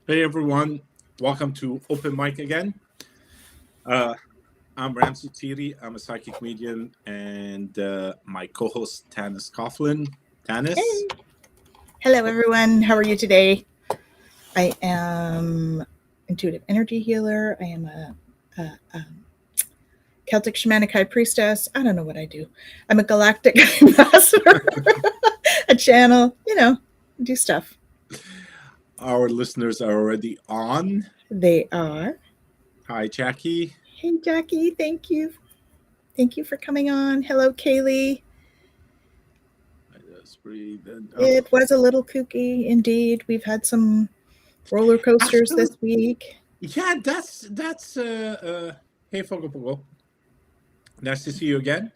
Hey everyone, welcome to Open Mic again. Uh, I'm Ramsey Thierry. I'm a psychic medium, and my co-host Tanis Coughlin. Tanis, Hey. Hello, everyone. How are you today? I am intuitive energy healer. I am a Celtic shamanic high priestess. I don't know what I do. I'm a galactic ambassador, a channel. Do stuff. our listeners are already on. They are. Hi, Jackie. Hey, Jackie. Thank you. Thank you for coming on. Hello, Kaylee. I just breathe in. It was a little kooky, indeed. We've had some roller coasters Actually, this week. yeah, that's. Hey, Fogo. Nice to see you again.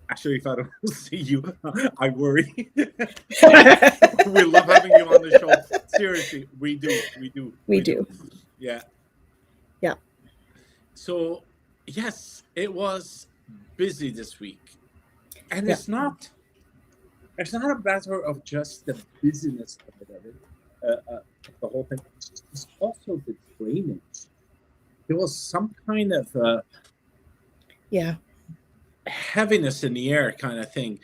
Actually, if I don't see you, I worry. We love having you on the show. Seriously, we do. We do. Yeah. Yeah. So, yes, it was busy this week, and Yeah. it's not a matter of just the busyness of the whole thing. It's also the drainage. There was some kind of Yeah. heaviness in the air, kind of thing.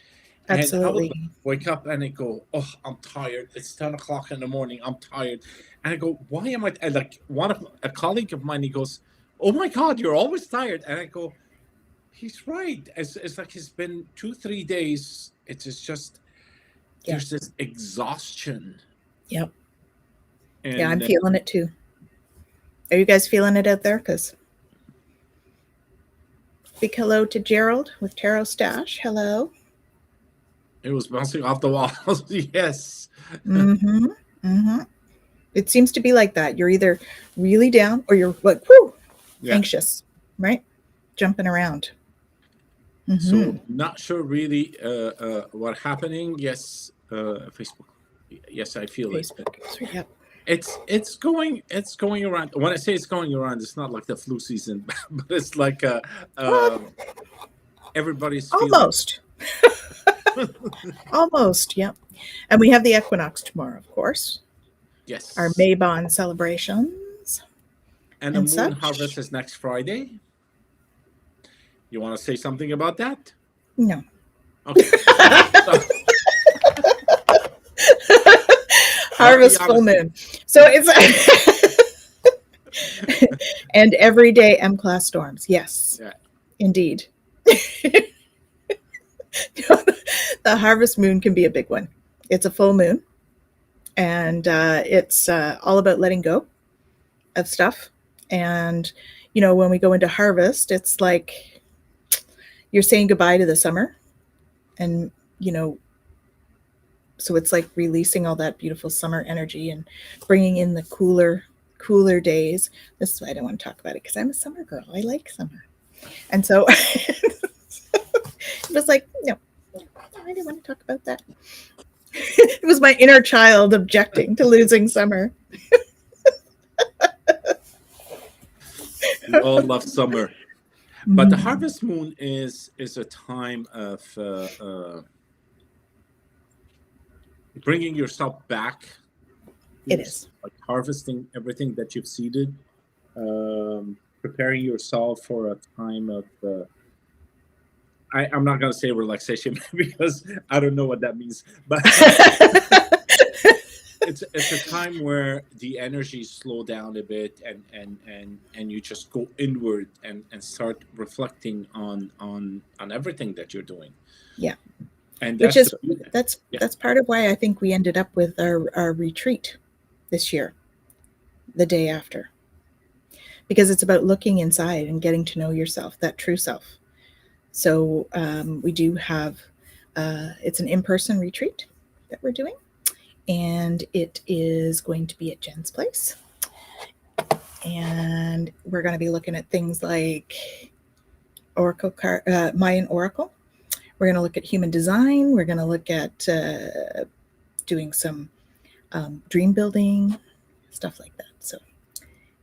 And I would Absolutely. wake up and I go, "Oh, I'm tired. It's 10 o'clock in the morning. I'm tired." And I go, "Why am I?" And like a colleague of mine, he goes, "Oh my God, you're always tired." And I go, "He's right. It's like it's been 2-3 days. It's just Yeah. there's this exhaustion." Yep. Yeah, I'm And feeling it too. Are you guys feeling it out there? Because big hello to Gerald with Tarot Stash. Hello. it was bouncing off the walls. Yes. Mm-hmm. Mm-hmm. It seems to be like that. You're either really down or you're like, whoo, Yeah. anxious, right? Jumping around. Mm-hmm. So not sure really what happening. Yes, Facebook. Yes, I feel it. Facebook. Yep. It's going around. When I say it's going around, it's not like the flu season, but it's like everybody's feeling. Almost. Almost. Yep. And we have the equinox tomorrow, of course. Yes. Our Maybon celebrations. And the and moon such. harvest is next Friday. You want to say something about that? No. Okay. Harvest full moon. So it's and every day M class storms. Yes. Yeah. Indeed. The harvest moon can be a big one. It's a full moon, and it's all about letting go of stuff. And when we go into harvest, it's like you're saying goodbye to the summer, and so it's like releasing all that beautiful summer energy and bringing in the cooler days. This is why I don't want to talk about it, because I'm a summer girl. I like summer. And so it was like, no, I didn't want to talk about that. It was my inner child objecting to losing summer. We all love summer. But the harvest moon is a time of bringing yourself back. It is. Like harvesting everything that you've seeded, preparing yourself for a time of. I'm not going to say relaxation because I don't know what that means, but it's a time where the energies slow down a bit and you just go inward and start reflecting on everything that you're doing. Yeah. And that's part of why I think we ended up with our retreat this year, the day after, because it's about looking inside and getting to know yourself, that true self. So we do have it's an in-person retreat that we're doing, and it is going to be at Jen's place, and we're going to be looking at things like Mayan oracle. We're going to look at human design. We're going to look at doing some dream building, stuff like that. So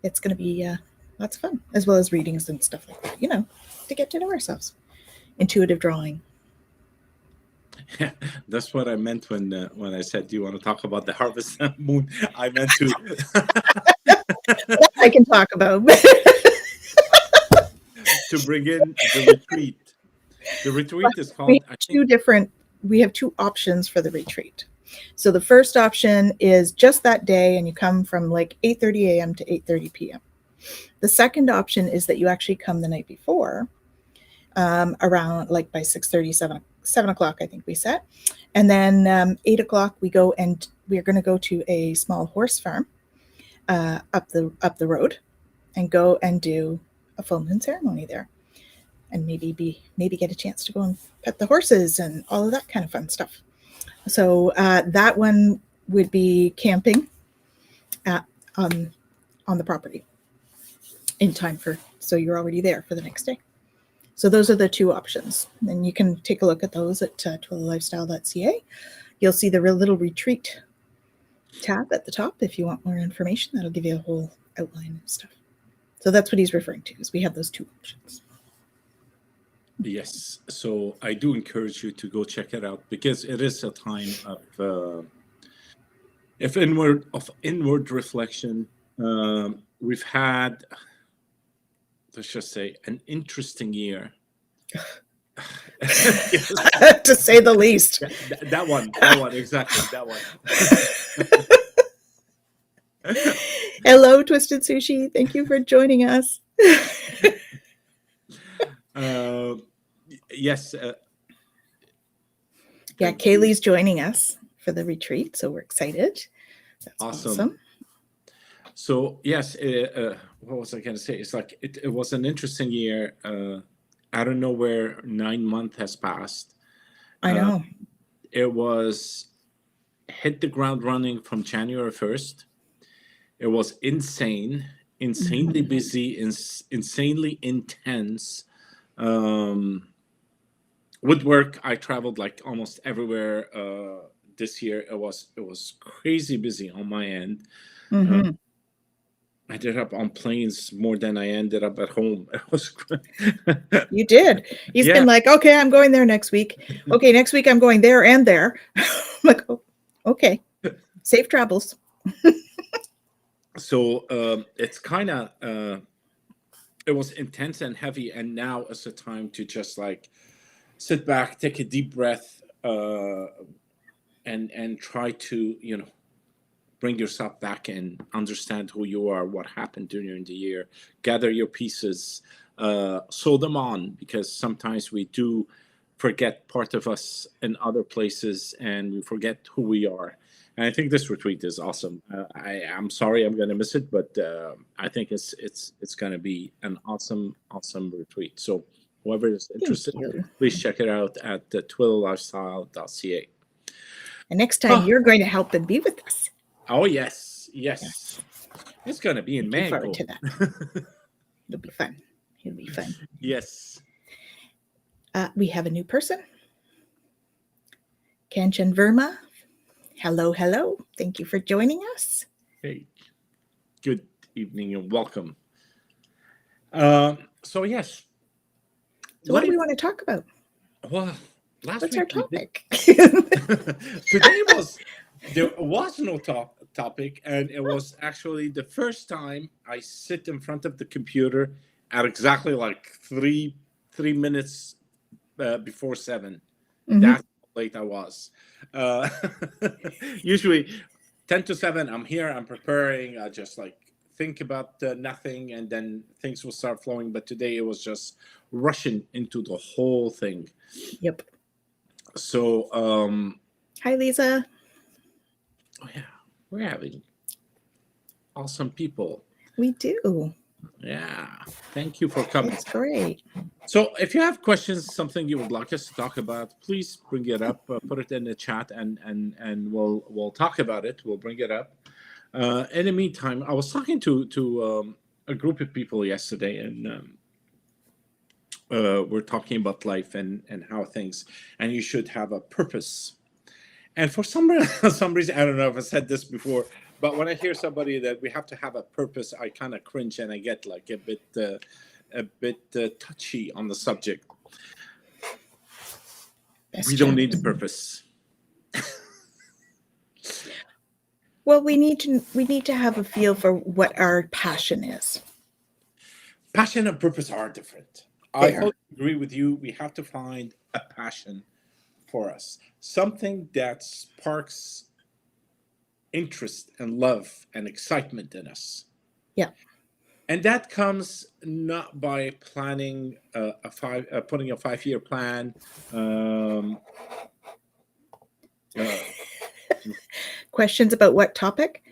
it's going to be lots of fun, as well as readings and stuff like that, to get to know ourselves. Intuitive drawing. Yeah, that's what I meant when I said, "Do you want to talk about the harvest moon?" I meant to I can talk about. to bring in the retreat. The retreat is we called, I think. we have two options for the retreat. So the first option is just that day, and you come from like 8:30 a.m. to 8:30 p.m. The second option is that you actually come the night before, around like by 6:30, 7 o'clock, I think we set. And then 8 o'clock, we're going to go to a small horse farm up the road and go and do a full moon ceremony there. And maybe get a chance to go and pet the horses and all of that kind of fun stuff. So that one would be camping at, on the property in time so you're already there for the next day. So those are the two options. And you can take a look at those at twillylifestyle.ca. You'll see the little retreat tab at the top if you want more information. That'll give you a whole outline of stuff. So that's what he's referring to, is we have those two options. Yes, so I do encourage you to go check it out, because it is a time of inward reflection. We've had, let's just say, an interesting year. To say the least. That one, exactly, that one. Hello, Twisted Sushi. Thank you for joining us. Yes. Yeah, Kaylee's joining us for the retreat, so we're excited. That's awesome. So yes, what was I going to say? It's like it was an interesting year. I don't know where 9 months has passed. I know. It was hit the ground running from January 1st. It was insanely busy, insanely intense. With work, I traveled like almost everywhere this year. It was crazy busy on my end. Mm-hmm. I ended up on planes more than I ended up at home. It was You did. He's been like, okay, I'm going there next week. Okay, next week I'm going there and there. I'm like, oh, okay, safe travels. So it's kind of it was intense and heavy, and now is the time to just like sit back, take a deep breath, and try to bring yourself back and understand who you are, what happened during the year, gather your pieces, sew them on, because sometimes we do forget part of us in other places and we forget who we are. And I think this retreat is awesome. I'm sorry I'm going to miss it, but I think it's going to be an awesome retreat. So whoever is interested, please check it out at twillylifestyle.ca. And next time you're going to help and be with us. Oh, yes. It's going to be in Mango. Looking forward to that. It'll be fun. Yes. We have a new person. Kanchan Verma. Hello. Thank you for joining us. Hey, good evening and welcome. So, yes. So what do we want to talk about? Well, what's our topic? Today there was no topic, and it was actually the first time I sit in front of the computer at exactly like three minutes before 7. Mm-hmm. That's how late I was. Usually 10 to 7, I'm here, I'm preparing, I just like think about nothing, and then things will start flowing. But today it was just rushing into the whole thing. Yep. So hi, Lisa. Oh yeah, we're having awesome people. We do. Yeah, thank you for coming. It's great. So if you have questions, something you would like us to talk about, please bring it up, put it in the chat, and we'll talk about it. We'll bring it up. In the meantime, I was talking to a group of people yesterday, and we're talking about life and how things, and you should have a purpose. And for some reason, I don't know if I said this before, but when I hear somebody that we have to have a purpose, I kind of cringe and I get like a bit touchy on the subject. Best We don't need the chance. purpose. Well, we need to have a feel for what our passion is. Passion and purpose are different. I They are. totally agree with you. We have to find a passion for us, something that sparks interest and love and excitement in us. Yeah. And that comes not by planning putting a 5-year plan. Um, uh, Questions about what topic?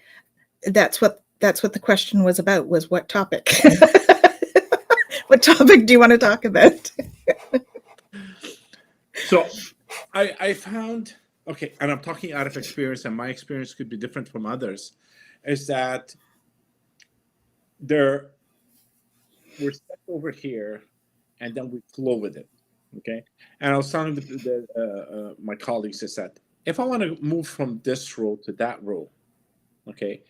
That's what the question was about, was what topic? What topic do you want to talk about? so I found, okay, and I'm talking out of experience, and my experience could be different from others, is that there we're stuck over here, and then we flow with it. Okay, and I was telling my colleagues is that if I want to move from this row to that row, okay,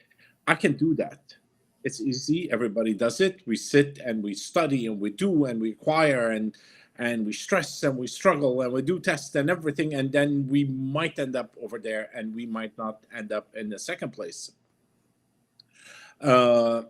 I can do that. It's easy. Everybody does it. We sit and we study and we do and we acquire and we stress and we struggle and we do tests and everything, and then we might end up over there and we might not end up in the second place. Uh,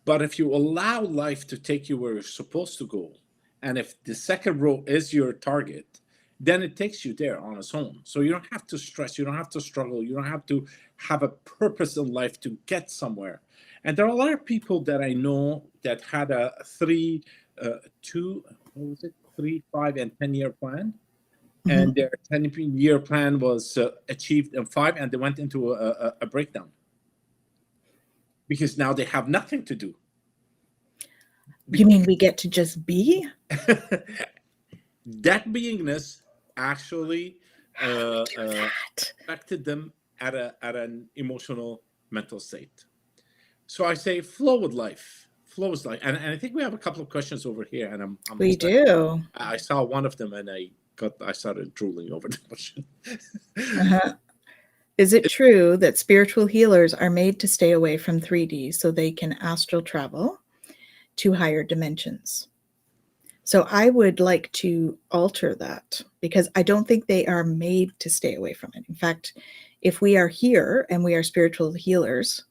But if you allow life to take you where you're supposed to go, and if the second row is your target, then it takes you there on its own. So you don't have to stress, you don't have to struggle, you don't have to have a purpose in life to get somewhere. And there are a lot of people that I know that had a 3, 5, and 10-year plan. And their 10-year plan was achieved in 5, and they went into a breakdown because now they have nothing to do. You mean we get to just be? That beingness actually affected them at an emotional mental state. So I say flow with life. Flow is life. And I think we have a couple of questions over here, and I'm We excited. do. I saw one of them and I started drooling over the question. Uh-huh. Is it true that spiritual healers are made to stay away from 3D so they can astral travel to higher dimensions? So I would like to alter that, because I don't think they are made to stay away from it. In fact, if we are here and we are spiritual healers,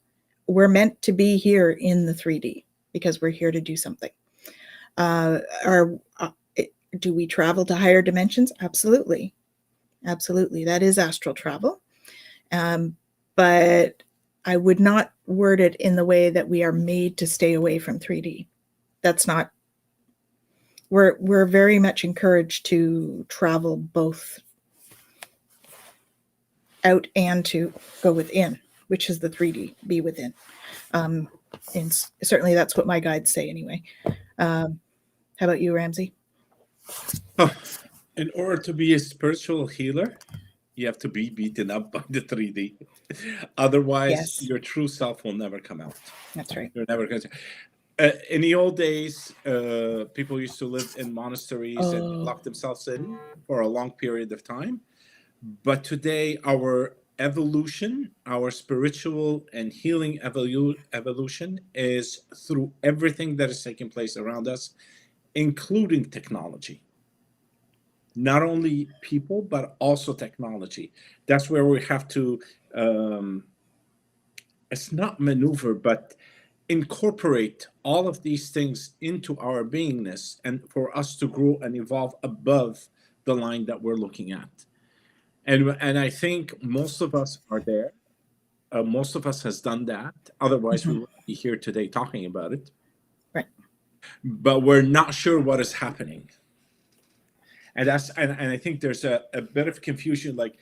we're meant to be here in the 3D because we're here to do something. Do we travel to higher dimensions? Absolutely. Absolutely. That is astral travel. But I would not word it in the way that we are made to stay away from 3D. That's not. We're very much encouraged to travel both out and to go within, which is the 3D, be within. And certainly that's what my guides say anyway. How about you, Ramsey? In order to be a spiritual healer, you have to be beaten up by the 3D. Otherwise, Yes. your true self will never come out. That's right. You're never going to. In the old days, people used to live in monasteries and lock themselves in for a long period of time. But today, our evolution, our spiritual and healing evolution is through everything that is taking place around us, including technology. Not only people, but also technology. That's where we have to, it's not maneuver, but incorporate all of these things into our beingness, and for us to grow and evolve above the line that we're looking at. And I think most of us are there. Most of us has done that. Otherwise, we wouldn't be here today talking about it. Right. But we're not sure what is happening. And I think there's a bit of confusion. Like,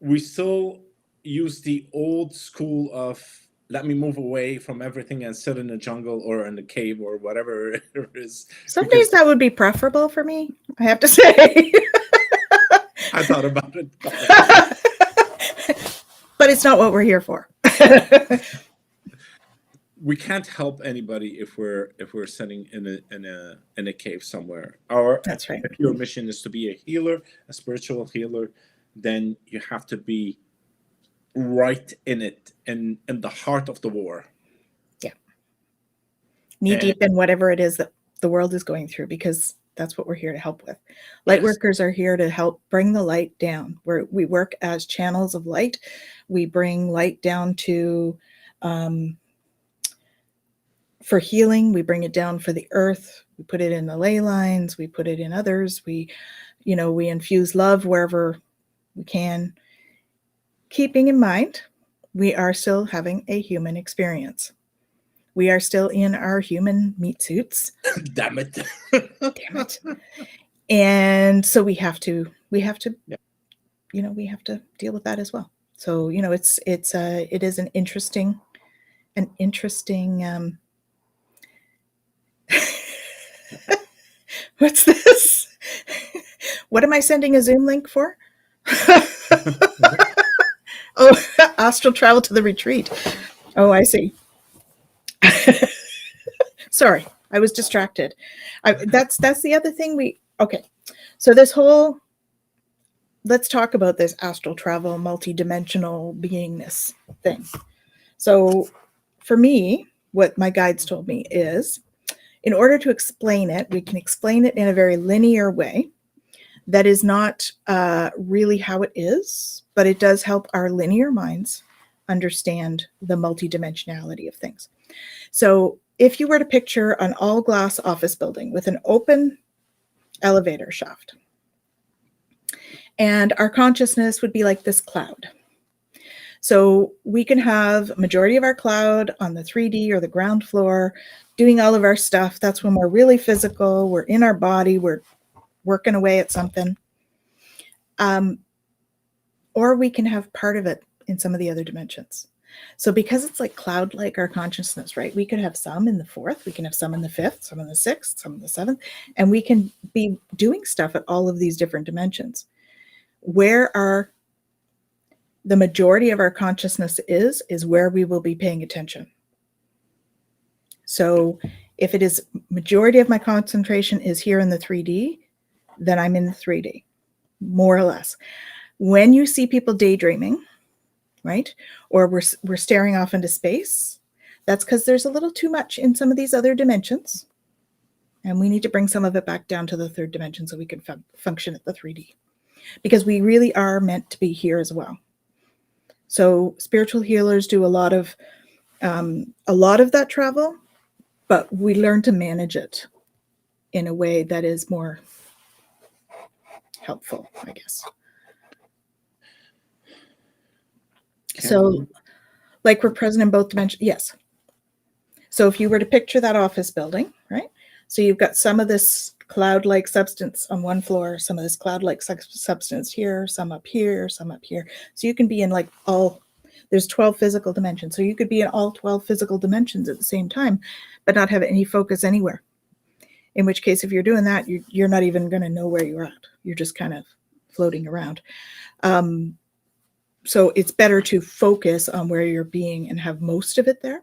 we still use the old school of, let me move away from everything and sit in a jungle or in a cave or whatever it is. Some days that would be preferable for me, I have to say. I thought about it. But it's not what we're here for. We can't help anybody if we're sitting in a cave somewhere. Or That's right. if your mission is to be a healer, a spiritual healer, then you have to be right in it, in the heart of the war. Yeah. Knee deep in whatever it is that the world is going through, because That's what we're here to help with. Light Yes. workers are here to help bring the light down. We work as channels of light. We bring light down to, for healing. We bring it down for the earth. We put it in the ley lines. We put it in others. We infuse love wherever we can, keeping in mind we are still having a human experience. We are still in our human meat suits. Damn it. Damn it. And so we have to Yeah. we have to deal with that as well. So, it is an interesting what's this? What am I sending a Zoom link for? Oh, astral travel to the retreat. Oh, I see. Sorry, I was distracted. That's the other thing okay. So let's talk about this astral travel, multidimensional beingness thing. So for me, what my guides told me is, in order to explain it, we can explain it in a very linear way. That is not really how it is, but it does help our linear minds understand the multidimensionality of things. So if you were to picture an all-glass office building with an open elevator shaft, and our consciousness would be like this cloud. So we can have majority of our cloud on the 3D or the ground floor doing all of our stuff. That's when we're really physical. We're in our body. We're working away at something. Or we can have part of it in some of the other dimensions. So because it's like cloud-like, our consciousness, right? We could have some in the 4th, we can have some in the 5th, some in the 6th, some in the 7th, and we can be doing stuff at all of these different dimensions. Where the majority of our consciousness is where we will be paying attention. So if it is majority of my concentration is here in the 3D, then I'm in the 3D, more or less. When you see people daydreaming, right, or we're staring off into space, that's because there's a little too much in some of these other dimensions, and we need to bring some of it back down to the 3rd dimension so we can function at the 3D, because we really are meant to be here as well. So spiritual healers do a lot of that travel, but we learn to manage it in a way that is more helpful, I guess. So, like we're present in both dimensions. Yes. So if you were to picture that office building, right? So you've got some of this cloud-like substance on one floor, some of this cloud-like substance here, some up here, some up here. So you can be in like there's 12 physical dimensions. So you could be in all 12 physical dimensions at the same time, but not have any focus anywhere. In which case, if you're doing that, you're not even going to know where you're at. You're just kind of floating around. So it's better to focus on where you're being and have most of it there.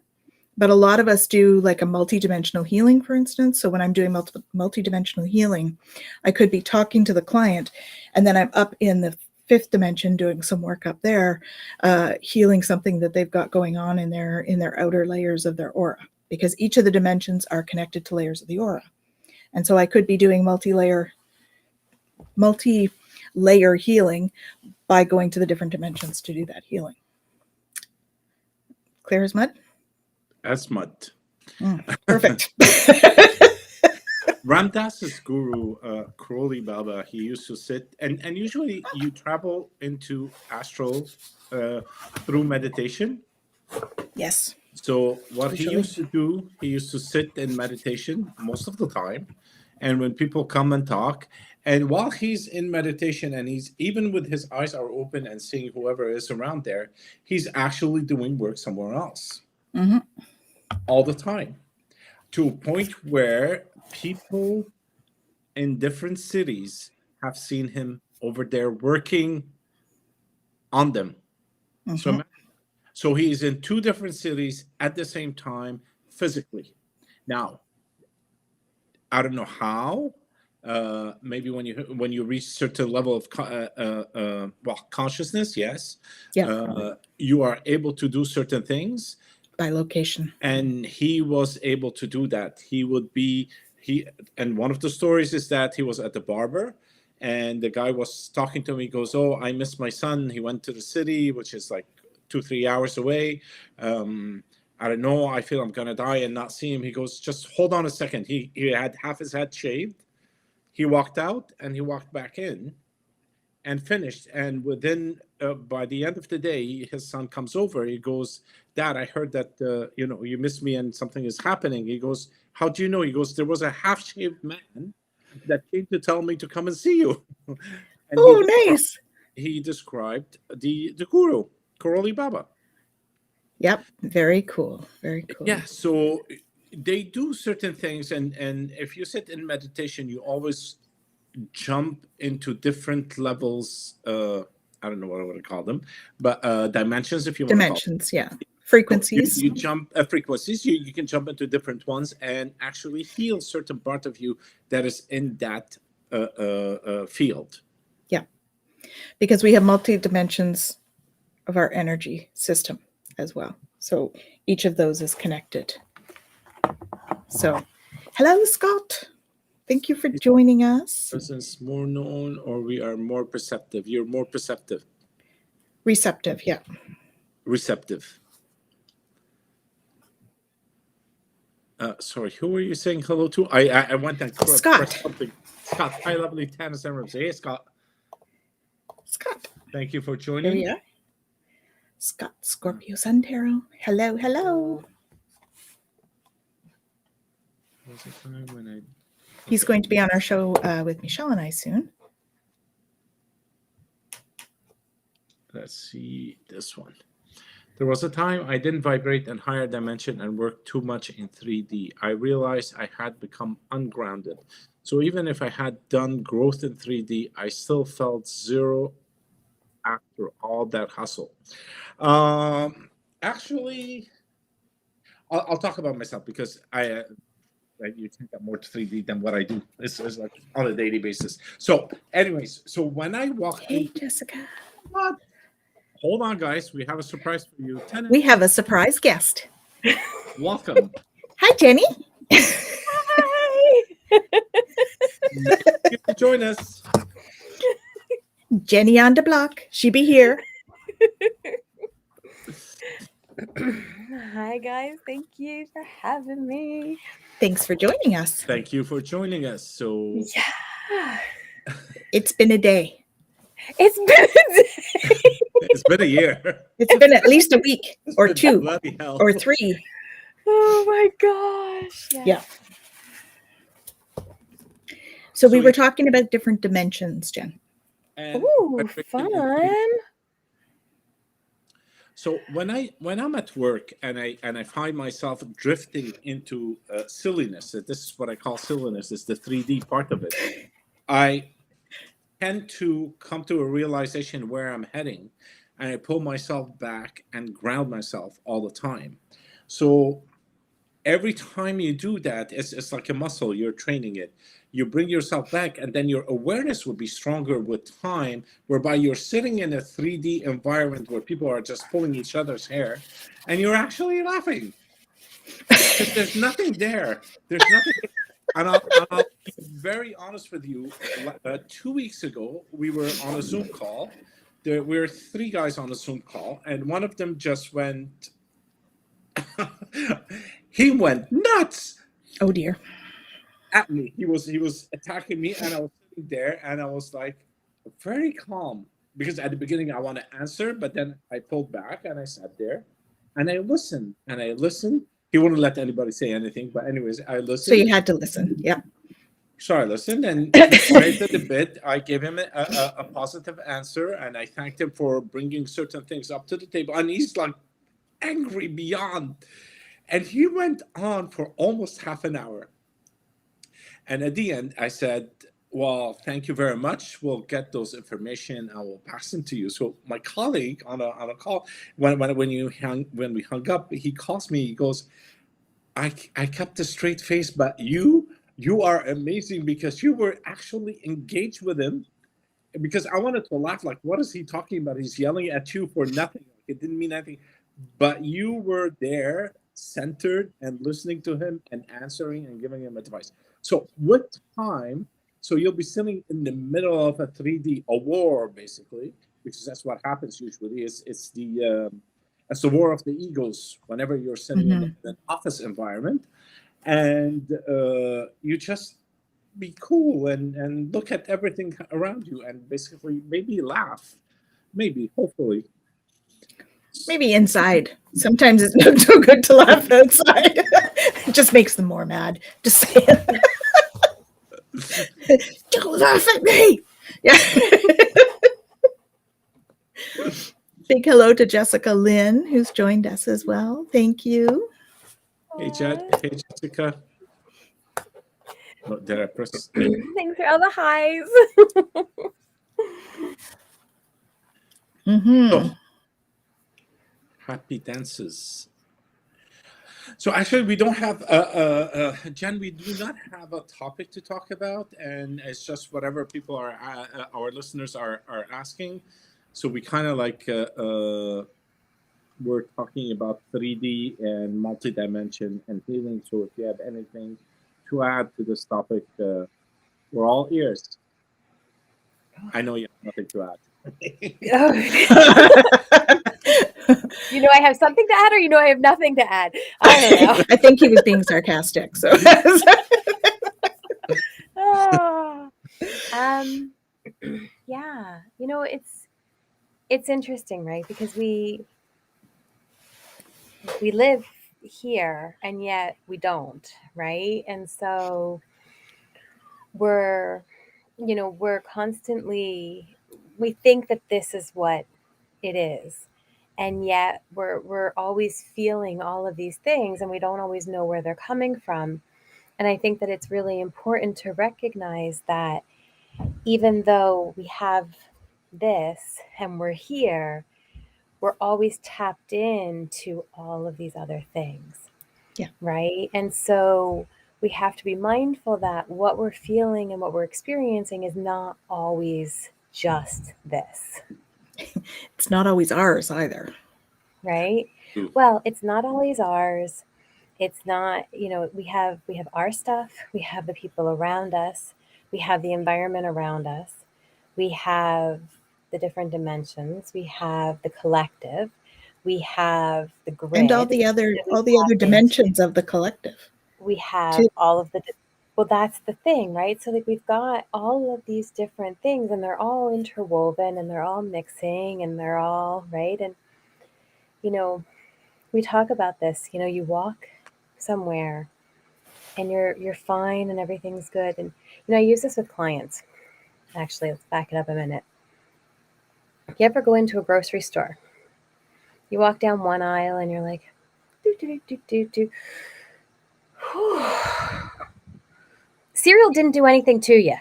But a lot of us do like a multidimensional healing, for instance. So when I'm doing multidimensional healing, I could be talking to the client, and then I'm up in the 5th dimension doing some work up there, healing something that they've got going on in their outer layers of their aura, because each of the dimensions are connected to layers of the aura. And so I could be doing multi-layer healing by going to the different dimensions to do that healing. Clear as mud? As mud. Perfect. Ramdas's guru, Crowley Baba, he used to sit, and usually you travel into astral through meditation. Yes. So what he used to do, he used to sit in meditation most of the time. And when people come and talk, and while he's in meditation and he's even with his eyes are open and seeing whoever is around there, he's actually doing work somewhere else. Mm-hmm. All the time, to a point where people in different cities have seen him over there working on them. Mm-hmm. So he's in 2 different cities at the same time physically. Now, I don't know how. Maybe when you reach certain level of consciousness, yes, you are able to do certain things by location. And he was able to do that. He would be and one of the stories is that he was at the barber, and the guy was talking to him. He goes, "Oh, I miss my son. He went to the city, which is like 2-3 hours away. I don't know. I feel I'm gonna die and not see him." He goes, "Just hold on a second." He had half his head shaved. He walked out and he walked back in and finished. And within by the end of the day, his son comes over. He goes, "Dad, I heard that you miss me and something is happening." He goes, "How do you know?" He goes, "There was a half-shaved man that came to tell me to come and see you." And nice. he described the guru, Karoli Baba. Yep, very cool. Very cool. Yeah, so they do certain things, and if you sit in meditation, you always jump into different levels. I don't know what I want to call them, but dimensions, if you want to call them. Dimensions, yeah. Frequencies. You jump frequencies. You can jump into different ones and actually heal certain part of you that is in that field. Yeah, because we have multi dimensions of our energy system as well. So each of those is connected. So, hello, Scott. Thank you for joining us. Presence more known, or we are more perceptive. You're more perceptive. Receptive, yeah. Receptive. Sorry, who were you saying hello to? I went and Scott. Something. Scott, hi, lovely Tannis Emeralds. Hey, Scott. Scott. Thank you for joining. Here we are. Scott, Scorpio Sun Tarot. Hello, hello. He's going to be on our show with Michelle and I soon. Let's see this one. There was a time I didn't vibrate in higher dimension and worked too much in 3D. I realized I had become ungrounded. So even if I had done growth in 3D, I still felt zero after all that hustle. Actually, I'll talk about myself because you think I'm more 3D than what I do. It's like on a daily basis. So anyways, so when I walk Hey, Jessica. What? Hold on, guys. We have a surprise for you. Tenant. We have a surprise guest. Welcome. Hi, Jenny. Hi. Thank you for joining us. Jenny on the block. She be here. Hi, guys. Thank you for having me. Thanks for joining us. Thank you for joining us. So Yeah. It's been a day. It's been a day. it's been a year. It's been at least a week or two Bloody hell. or three. Oh my gosh. Yeah. So we were talking about different dimensions, Jen. And Ooh, fun. So when I'm at work and I find myself drifting into silliness, this is what I call silliness, is the 3D part of it. I tend to come to a realization where I'm heading, and I pull myself back and ground myself all the time. So every time you do that, it's like a muscle. You're training it. You bring yourself back, and then your awareness will be stronger with time, whereby you're sitting in a 3D environment where people are just pulling each other's hair, and you're actually laughing. Because there's nothing there. There's nothing. And I'll be very honest with you. 2 weeks ago, we were on a Zoom call. We were 3 guys on a Zoom call, and one of them just went. He went nuts. Oh dear. At me. He was attacking me, and I was sitting there, and I was like very calm, because at the beginning I want to answer, but then I pulled back and I sat there and I listened. He wouldn't let anybody say anything, but anyways, I listened. So you had to listen. Yeah. So I listened, and right at the bit, I gave him a positive answer, and I thanked him for bringing certain things up to the table. And he's like angry beyond. And he went on for almost half an hour. And at the end, I said, well, thank you very much. We'll get those information. I will pass them to you. So my colleague on a call, when we hung up, he calls me. He goes, I kept a straight face, but you are amazing, because you were actually engaged with him. Because I wanted to laugh, like, what is he talking about? He's yelling at you for nothing. It didn't mean anything. But you were there, centered, and listening to him and answering and giving him advice. So with time, so you'll be sitting in the middle of a 3D, a war basically, because that's what happens usually. It's the war of the egos whenever you're sitting in an office environment, and you just be cool and look at everything around you and basically maybe laugh, maybe hopefully. Maybe inside. Sometimes it's not so good to laugh outside. It just makes them more mad. Just say it. Don't laugh at me. Yeah. Big hello to Jessica Lynn, who's joined us as well. Thank you. Hey Jessica. Oh, did I press? Thanks for all the highs. So, happy dances. So actually, we don't have Jen. We do not have a topic to talk about, and it's just whatever people are our listeners are asking. So we kind of like we're talking about 3D and multi-dimension and healing. So if you have anything to add to this topic, we're all ears. I know you have nothing to add. You know I have something to add, or you know I have nothing to add. I don't know. I think he was being sarcastic. So, yeah, you know, it's interesting, right? Because we live here and yet we don't, right? And so we're constantly, we think that this is what it is, and yet we're always feeling all of these things and we don't always know where they're coming from. And I think that it's really important to recognize that even though we have this and we're here, we're always tapped into all of these other things. Yeah. Right. And so we have to be mindful that what we're feeling and what we're experiencing is not always just this. It's not always ours either. Right. Well, it's not always ours. It's not, we have our stuff, we have the people around us, we have the environment around us, we have the different dimensions, we have the collective, we have the grid, and all the other dimensions of the collective. We have all of the, well, that's the thing, right? So like we've got all of these different things and they're all interwoven and they're all mixing and they're all right. And, we talk about this, you walk somewhere and you're fine and everything's good. And, I use this with clients. Actually, let's back it up a minute. You ever go into a grocery store? You walk down one aisle and you're like, do. Cereal didn't do anything to you,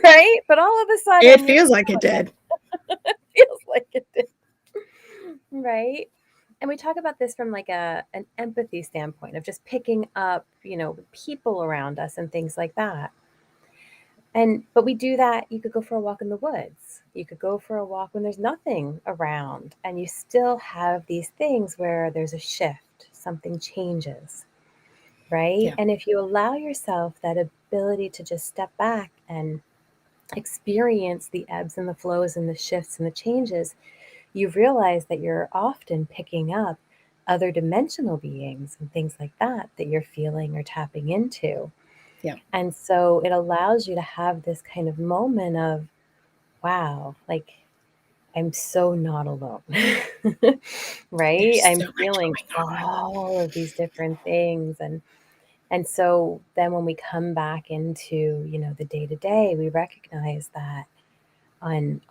right? But all of a sudden, it feels like it did. It feels like it did, right? And we talk about this from like an empathy standpoint of just picking up, people around us and things like that. But we do that. You could go for a walk in the woods. You could go for a walk when there's nothing around, and you still have these things where there's a shift, something changes. Right. Yeah. And if you allow yourself that ability to just step back and experience the ebbs and the flows and the shifts and the changes, you realize that you're often picking up other dimensional beings and things like that you're feeling or tapping into. Yeah. And so it allows you to have this kind of moment of, wow, like I'm so not alone. Right. I'm feeling all of these different things. And so then when we come back into, the day-to-day, we recognize that on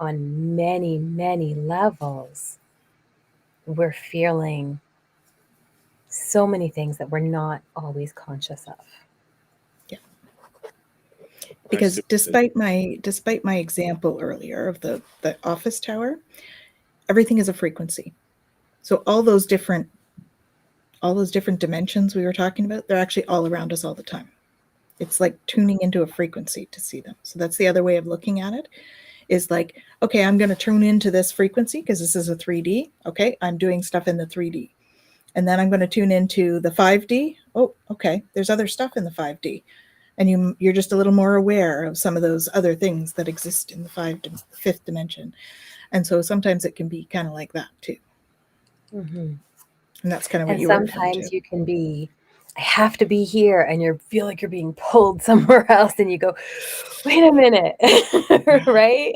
many, many levels, we're feeling so many things that we're not always conscious of. Yeah. Because despite my example earlier of the office tower, everything is a frequency. So all those different dimensions we were talking about, they're actually all around us all the time. It's like tuning into a frequency to see them. So that's the other way of looking at it, is like, okay, I'm going to tune into this frequency because this is a 3D. Okay, I'm doing stuff in the 3D. And then I'm going to tune into the 5D. Oh, okay, there's other stuff in the 5D. and you're just a little more aware of some of those other things that exist in the fifth dimension. And so sometimes it can be kind of like that too. Mm-hmm. And that's kind of what And you were referring to. sometimes you can be, I have to be here, and you feel like you're being pulled somewhere else, and you go, wait a minute, right?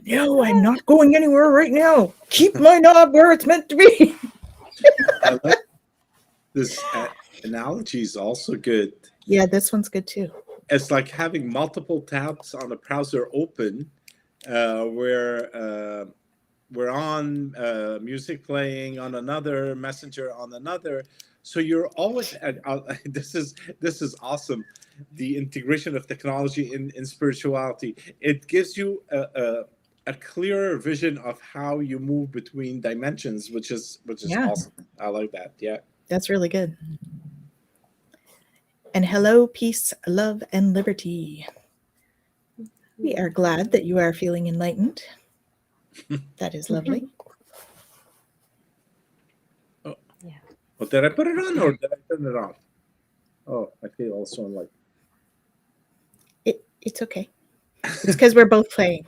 No, I'm not going anywhere right now. Keep my knob where it's meant to be. I like this analogy is also good. Yeah, this one's good too. It's like having multiple tabs on a browser open, where we're on music playing on another, messenger on another. So you're always at, this is awesome. The integration of technology in spirituality, it gives you a clearer vision of how you move between dimensions, which is Yeah. awesome. I like that. Yeah, That's really good. And hello, peace, love, and liberty. We are glad that you are feeling enlightened. That is lovely. oh, Yeah. well, did I put it on or did I turn it off? Oh, I feel also like It's okay. It's because we're both playing.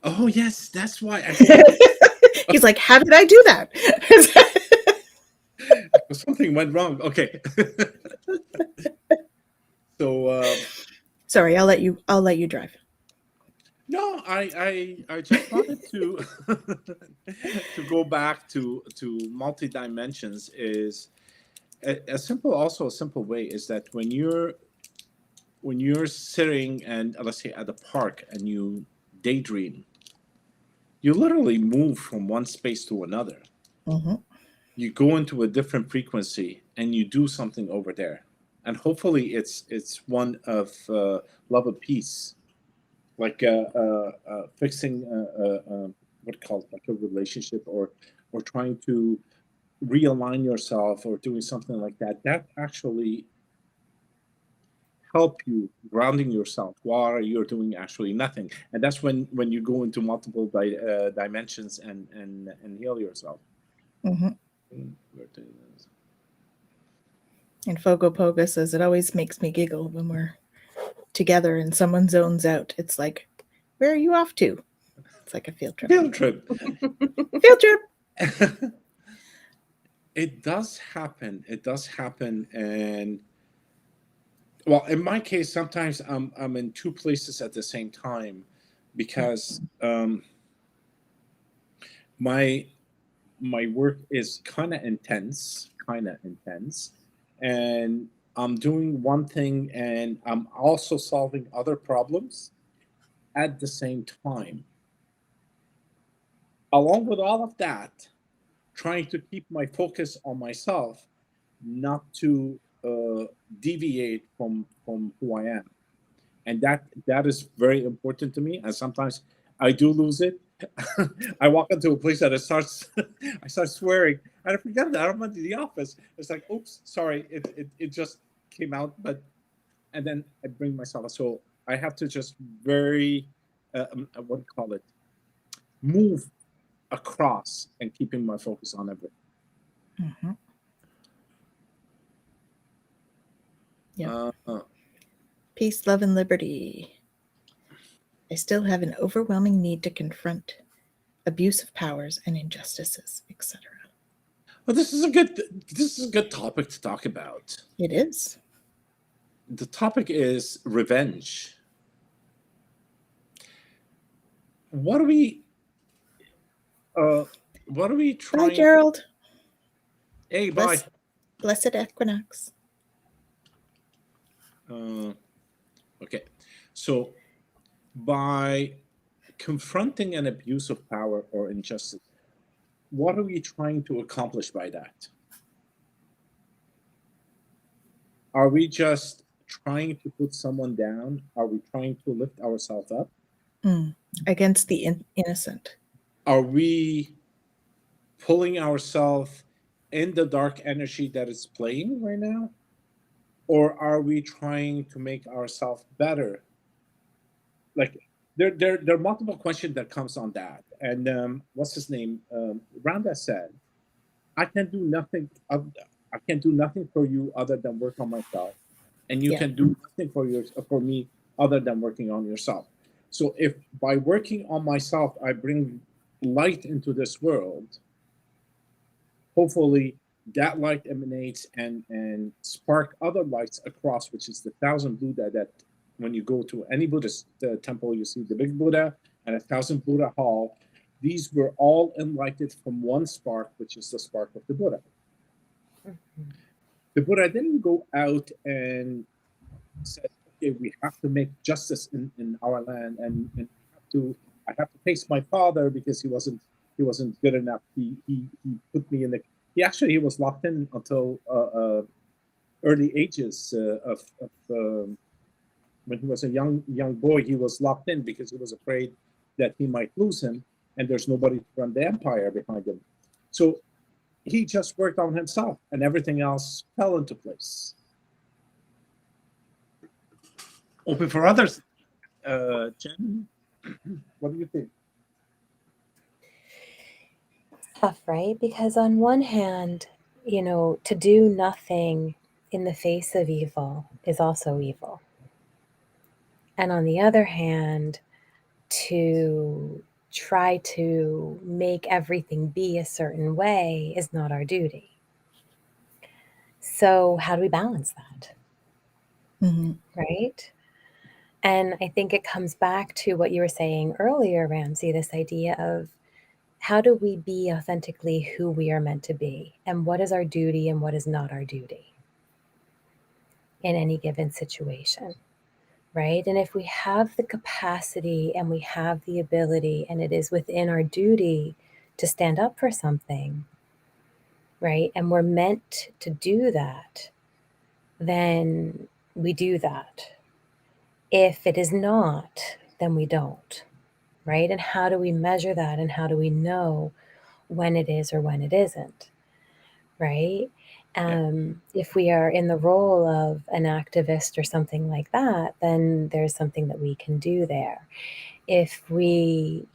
oh yes, that's why I He's like, how did I do that? something went wrong. Okay. So Sorry, I'll let you drive. no, I just wanted to to go back to multi dimensions. Is a simple way is that when you're sitting and let's say at the park and you daydream, you literally move from one space to another. Mm-hmm. You go into a different frequency and you do something over there, and hopefully it's one of love and peace, like fixing what called like a relationship, or trying to realign yourself or doing something like that. That actually help you grounding yourself while you're doing actually nothing, and that's when you go into multiple dimensions and heal yourself. Mm-hmm. And Fogo Pogo says it always makes me giggle when we're together and someone zones out. It's like, where are you off to? It's like a field trip. Field trip. Field trip. It does happen. It does happen, and well, in my case, sometimes I'm in two places at the same time because my work is kind of intense, and I'm doing one thing and I'm also solving other problems at the same time. Along with all of that, trying to keep my focus on myself, not to deviate from who I am, and that is very important to me. And sometimes I do lose it. I walk into a place that I start swearing, and I forget that I'm at the office. It's like, oops, sorry, it just came out, but and then I bring myself. So I have to just very what do you call it? Move across and keeping my focus on everything. Mm-hmm. Yeah. Peace, love, and liberty. I still have an overwhelming need to confront abuse of powers and injustices, etc. Well, this is a good topic to talk about. It is. The topic is revenge. What are we trying? Bye, Gerald. Hey, bye. Blessed equinox. Okay, so by confronting an abuse of power or injustice, what are we trying to accomplish by that? Are we just trying to put someone down? Are we trying to lift ourselves up? Against the innocent. Are we pulling ourselves in the dark energy that is playing right now? Or are we trying to make ourselves better? Like there are multiple questions that comes on that. And what's his name? Randa said, I can do nothing for you other than work on myself. and you can do nothing for me other than working on yourself. So if by working on myself I bring light into this world, hopefully that light emanates and spark other lights across, which is the thousand Buddha. That when you go to any Buddhist temple, you see the big Buddha and a thousand Buddha hall. These were all enlightened from one spark, which is the spark of the Buddha. Mhm. The Buddha didn't go out and said, okay, we have to make justice in our land, and I have to face my father because he wasn't good enough. He put me in the he was locked in until early ages of when he was a young boy. He was locked in because he was afraid that he might lose him, and there's nobody to run the empire behind him. So he just worked on himself, and everything else fell into place. Open for others. Jen, what do you think? Tough, right? Because on one hand, to do nothing in the face of evil is also evil. And on the other hand, to try to make everything be a certain way is not our duty. So, how do we balance that? Mm-hmm. Right? And I think it comes back to what you were saying earlier, Ramsey, this idea of how do we be authentically who we are meant to be, and what is our duty and what is not our duty in any given situation, right? And if we have the capacity and we have the ability and it is within our duty to stand up for something, right? And we're meant to do that, then we do that. If it is not, then we don't, right? And how do we measure that? And how do we know when it is or when it isn't, right? If we are in the role of an activist or something like that, then there's something that we can do there. If we,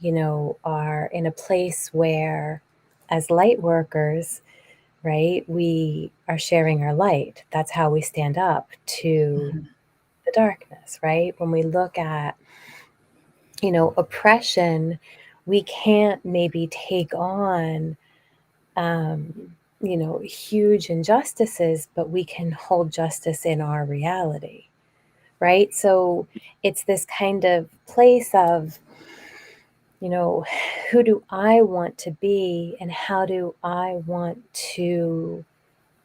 are in a place where, as light workers, right, we are sharing our light. That's how we stand up to the darkness, right? When we look at, oppression, we can't maybe take on, huge injustices, but we can hold justice in our reality, right? So it's this kind of place of, who do I want to be and how do I want to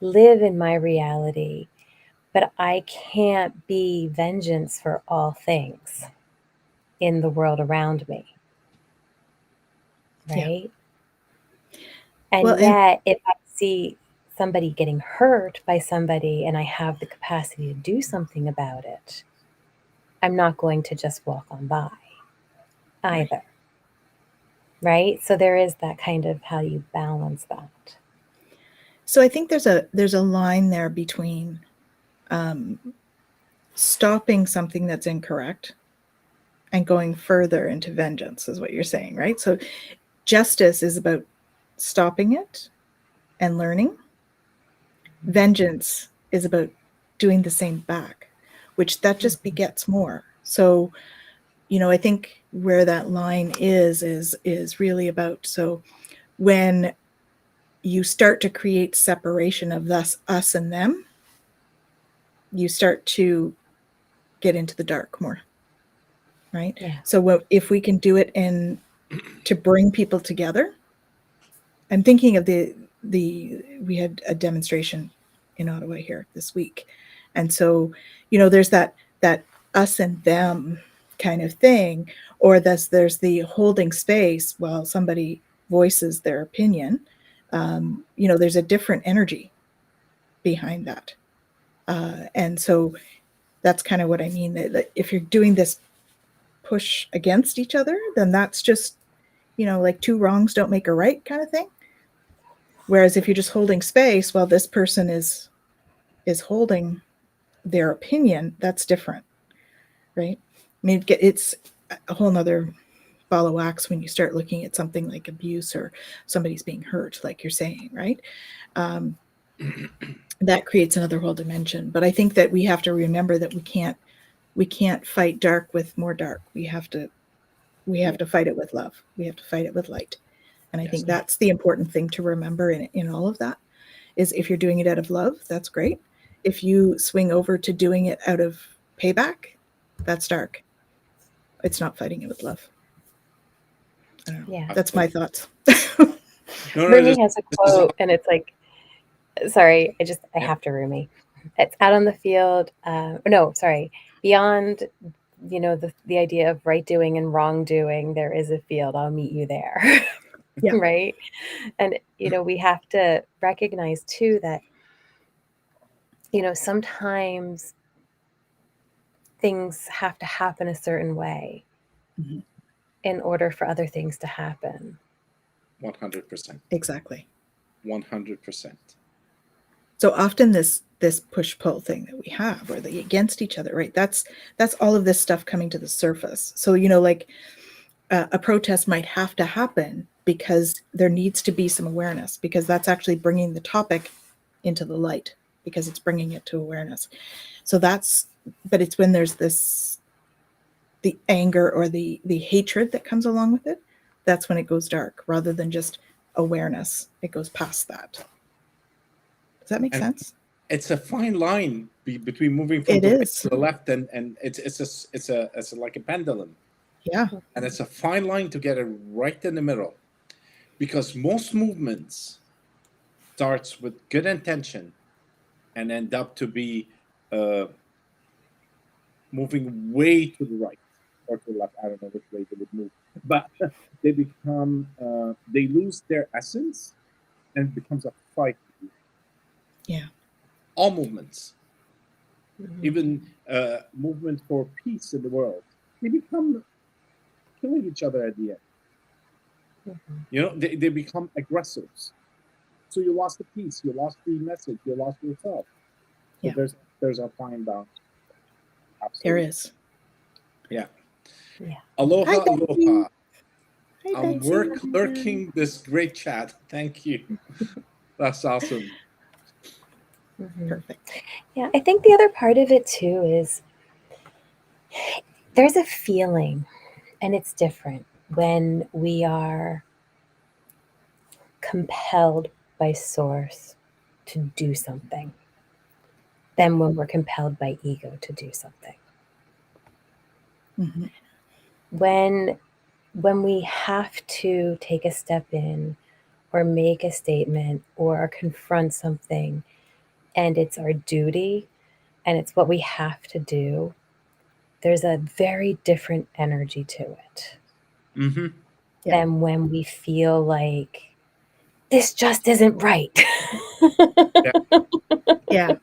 live in my reality? But I can't be vengeance for all things in the world around me, right? And Well, yet, if I see somebody getting hurt by somebody and I have the capacity to do something about it, I'm not going to just walk on by either. Right? So there is that kind of how you balance that. So I think there's a line there between stopping something that's incorrect and going further into vengeance, is what you're saying, right? So justice is about stopping it and learning. Vengeance is about doing the same back, which that just begets more. So, I think where that line is really about, so when you start to create separation of us and them, you start to get into the dark more, right? Yeah. So if we can do it to bring people together, I'm thinking of we had a demonstration in Ottawa here this week, and so there's that us and them kind of thing, or there's the holding space while somebody voices their opinion. There's a different energy behind that, and so that's kind of what I mean. That if you're doing this push against each other, then that's just like two wrongs don't make a right kind of thing. Whereas if you're just holding space while this person is holding their opinion, that's different, right? I mean, it's a whole nother ball of wax when you start looking at something like abuse or somebody's being hurt, like you're saying, right? that creates another whole dimension. But I think that we have to remember that we can't fight dark with more dark. We have to fight it with love. We have to fight it with light. And I think that's the important thing to remember in all of that, is if you're doing it out of love, that's great. If you swing over to doing it out of payback, that's dark. It's not fighting it with love. I don't know. Yeah. That's my thoughts. Rumi has a quote, and it's like, sorry, I have to Rumi. It's out on the field. No, sorry. Beyond, the idea of right doing and wrong doing, there is a field. I'll meet you there. Yeah. Right. And, we have to recognize too that, sometimes things have to happen a certain way in order for other things to happen. 100%. Exactly. 100%. So often this push-pull thing that we have, or the against each other, right? That's all of this stuff coming to the surface. So, like a protest might have to happen because there needs to be some awareness, because that's actually bringing the topic into the light, because it's bringing it to awareness. So but it's when there's the anger or the hatred that comes along with it, that's when it goes dark, rather than just awareness. It goes past that. Does that make sense? It's a fine line between moving from the right to the left, and it's like a pendulum. Yeah. And it's a fine line to get it right in the middle, because most movements starts with good intention and end up to be moving way to the right or to the left. I don't know which way they would move, but they become they lose their essence, and it becomes a fight. Yeah. All movements, even movement for peace in the world, they become killing each other at the end. They become aggressors. So you lost the peace, you lost the message, you lost yourself. So yeah. There's a fine balance. Absolutely. There is. Yeah. Aloha, Hi, aloha. Hi, I'm lurking this great chat. Thank you. That's awesome. Perfect. Yeah, I think the other part of it too is there's a feeling, and it's different when we are compelled by source to do something than when we're compelled by ego to do something. Mm-hmm. When we have to take a step in or make a statement or confront something, and it's our duty and it's what we have to do, there's a very different energy to it than when we feel like this just isn't right. Yeah.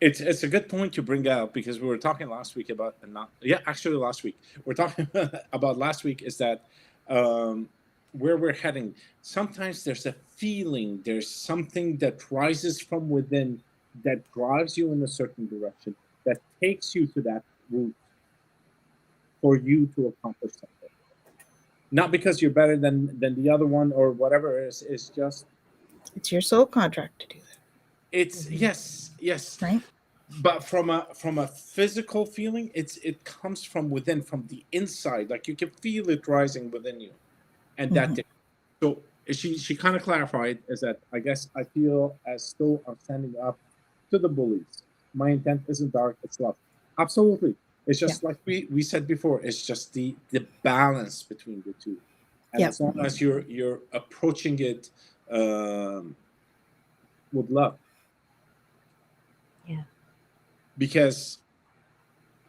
It's a good point to bring out, because we were talking last week about last week we're talking about last week is that where we're heading. Sometimes there's a feeling, there's something that rises from within that drives you in a certain direction, that takes you to that route for you to accomplish something. Not because you're better than the other one or whatever. It's just it's your soul contract to do that. It's yes, right. But from a physical feeling, it comes from within, from the inside. Like you can feel it rising within you, and that. So she kind of clarified is that I guess I feel as though I'm standing up to the bullies. My intent isn't dark; it's love. Absolutely, it's just like we said before. It's just the balance between the two, and as long as you're approaching it with love. Yeah. Because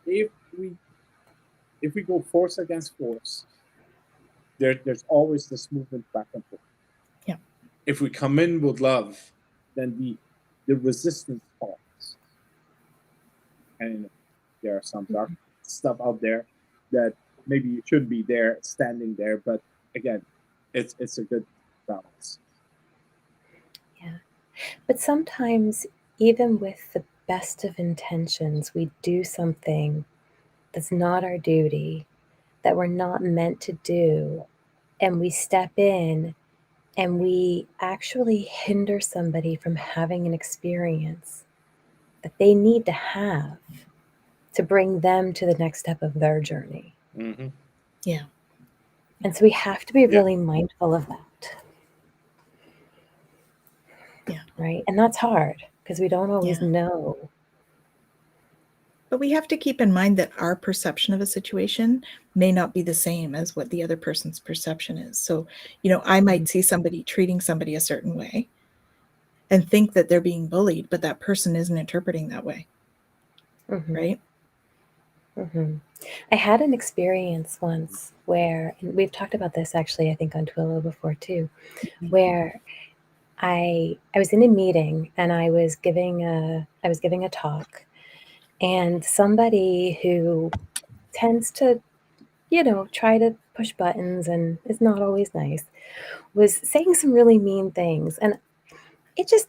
if we go force against force, there's always this movement back and forth. Yeah. If we come in with love, then the resistance falls. And there are some dark stuff out there that maybe you shouldn't be there, standing there. But again, it's a good balance. Yeah. But sometimes, even with the best of intentions, we do something that's not our duty, that we're not meant to do, and we step in and we actually hinder somebody from having an experience that they need to have to bring them to the next step of their journey. Mm-hmm. Yeah. And so we have to be Yeah. really mindful of that. Yeah. Right? And that's hard because we don't always Yeah. know. But we have to keep in mind that our perception of a situation may not be the same as what the other person's perception is. So, I might see somebody treating somebody a certain way and think that they're being bullied, but that person isn't interpreting that way. Mm-hmm. Right? Mm-hmm. I had an experience once where, and we've talked about this actually, I think on Twilio before too, where I was in a meeting and I was giving a talk, and somebody who tends to, try to push buttons and is not always nice was saying some really mean things, and it just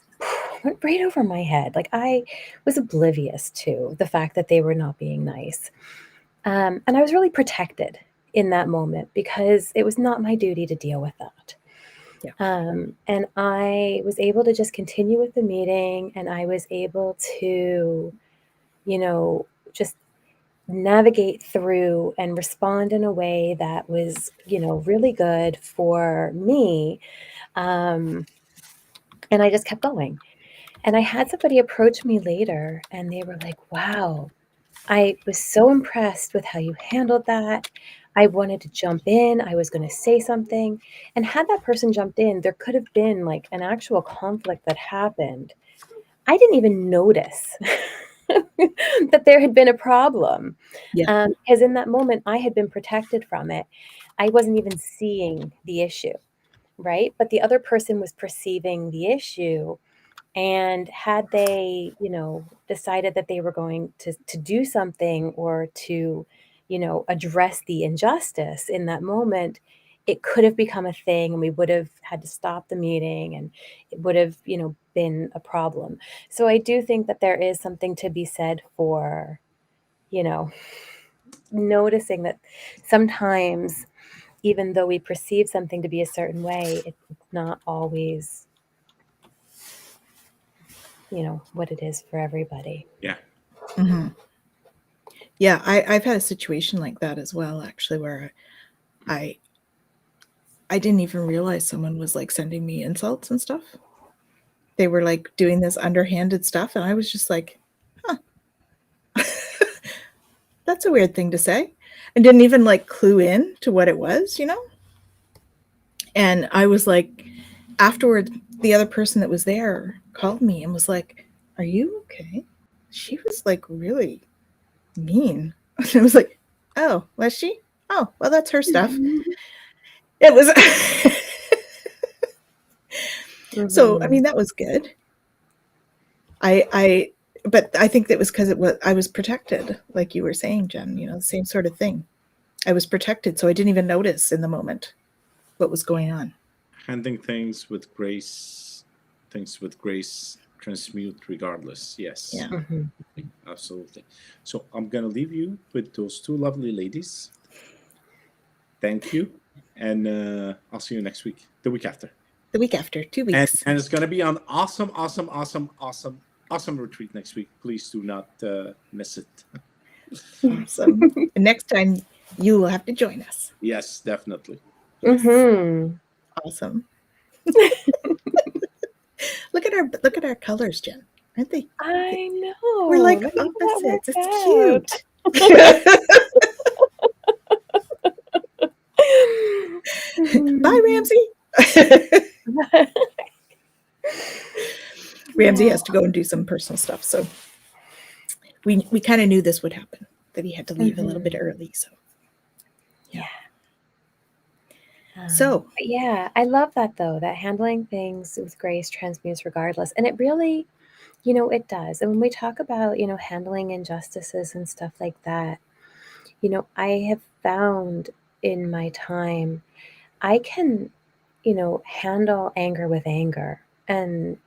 went right over my head. Like, I was oblivious to the fact that they were not being nice. And I was really protected in that moment because it was not my duty to deal with that. Yeah. And I was able to just continue with the meeting, and I was able to, just navigate through and respond in a way that was, really good for me. And I just kept going. And I had somebody approach me later, and they were like, wow, I was so impressed with how you handled that. I wanted to jump in. I was going to say something. And had that person jumped in, there could have been like an actual conflict that happened. I didn't even notice that there had been a problem. Yeah. Because in that moment, I had been protected from it. I wasn't even seeing the issue, right? But the other person was perceiving the issue. And had they, decided that they were going to do something or to, address the injustice in that moment, it could have become a thing, and we would have had to stop the meeting, and it would have, been a problem. So I do think that there is something to be said for, noticing that sometimes, even though we perceive something to be a certain way, it's not always, what it is for everybody. Yeah. Mm-hmm. Yeah, I've had a situation like that as well, actually, where I didn't even realize someone was like sending me insults and stuff. They were like doing this underhanded stuff, and I was just like, huh. That's a weird thing to say. And didn't even like clue in to what it was. And I was like, afterwards, the other person that was there called me and was like, "Are you okay?" She was like really mean. And I was like, "Oh, was she? Oh, well, that's her stuff." It was so, I mean, that was good. But I think that was because I was protected, like you were saying, Jen, the same sort of thing. I was protected, so I didn't even notice in the moment what was going on. Handling things with grace, transmute regardless. Yes. Yeah. Mm-hmm. Absolutely. So I'm going to leave you with those two lovely ladies. Thank you. And I'll see you next week, the week after. The week after, 2 And weeks. it's going to be an awesome retreat next week. Please do not miss it. Awesome. And next time you will have to join us. Yes, definitely. Yes. Mm-hmm. Awesome. Look at our colors, Jen. Aren't they? I know. We're like Look at how that opposites. It's worked cute. Bye, Ramsey. Ramsey has to go and do some personal stuff, so we kind of knew this would happen, that he had to leave a little bit early. So yeah. So but yeah, I love that though, that handling things with grace transmutes regardless. And it really, it does. And when we talk about, handling injustices and stuff like that, I have found in my time, I can, handle anger with anger, and,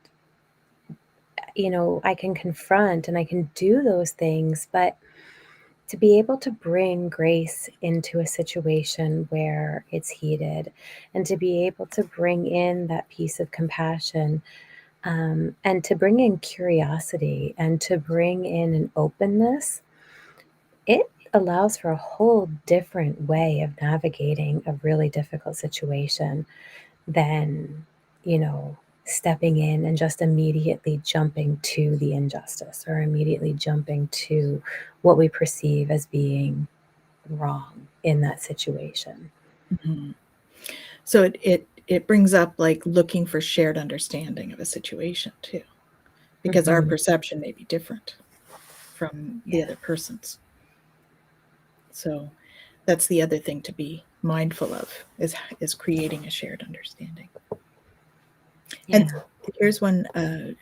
I can confront and I can do those things, but to be able to bring grace into a situation where it's heated, and to be able to bring in that piece of compassion, and to bring in curiosity and to bring in an openness, it allows for a whole different way of navigating a really difficult situation than, stepping in and just immediately jumping to the injustice or immediately jumping to what we perceive as being wrong in that situation. Mhm. So it brings up like looking for shared understanding of a situation too, because our perception may be different from the other person's. So that's the other thing to be mindful of is creating a shared understanding. Yeah. And here's one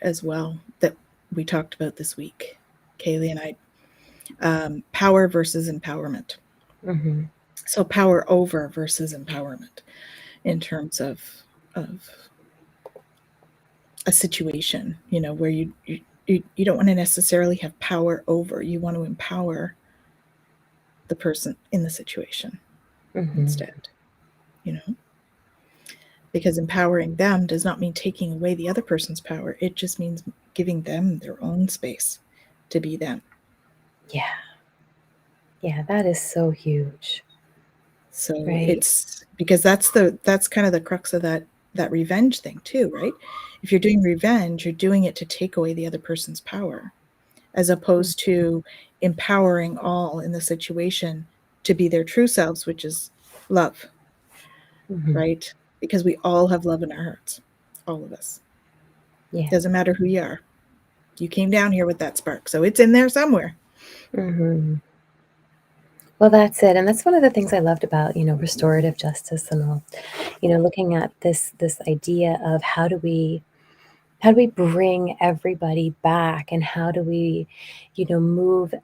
as well that we talked about this week, Kaylee and I, power versus empowerment. Mm-hmm. So power over versus empowerment in terms of a situation, where you don't want to necessarily have power over. You want to empower the person in the situation instead, because empowering them does not mean taking away the other person's power. It just means giving them their own space to be them. Yeah. Yeah, that is so huge. So Right. it's because that's kind of the crux of that revenge thing too, right? If you're doing revenge, you're doing it to take away the other person's power, as opposed to empowering all in the situation to be their true selves, which is love, right? Because we all have love in our hearts, all of us. Yeah. Doesn't matter who you are. You came down here with that spark, so it's in there somewhere. Well, that's it. And that's one of the things I loved about, restorative justice and all, looking at this idea of how do we bring everybody back, and how do we, move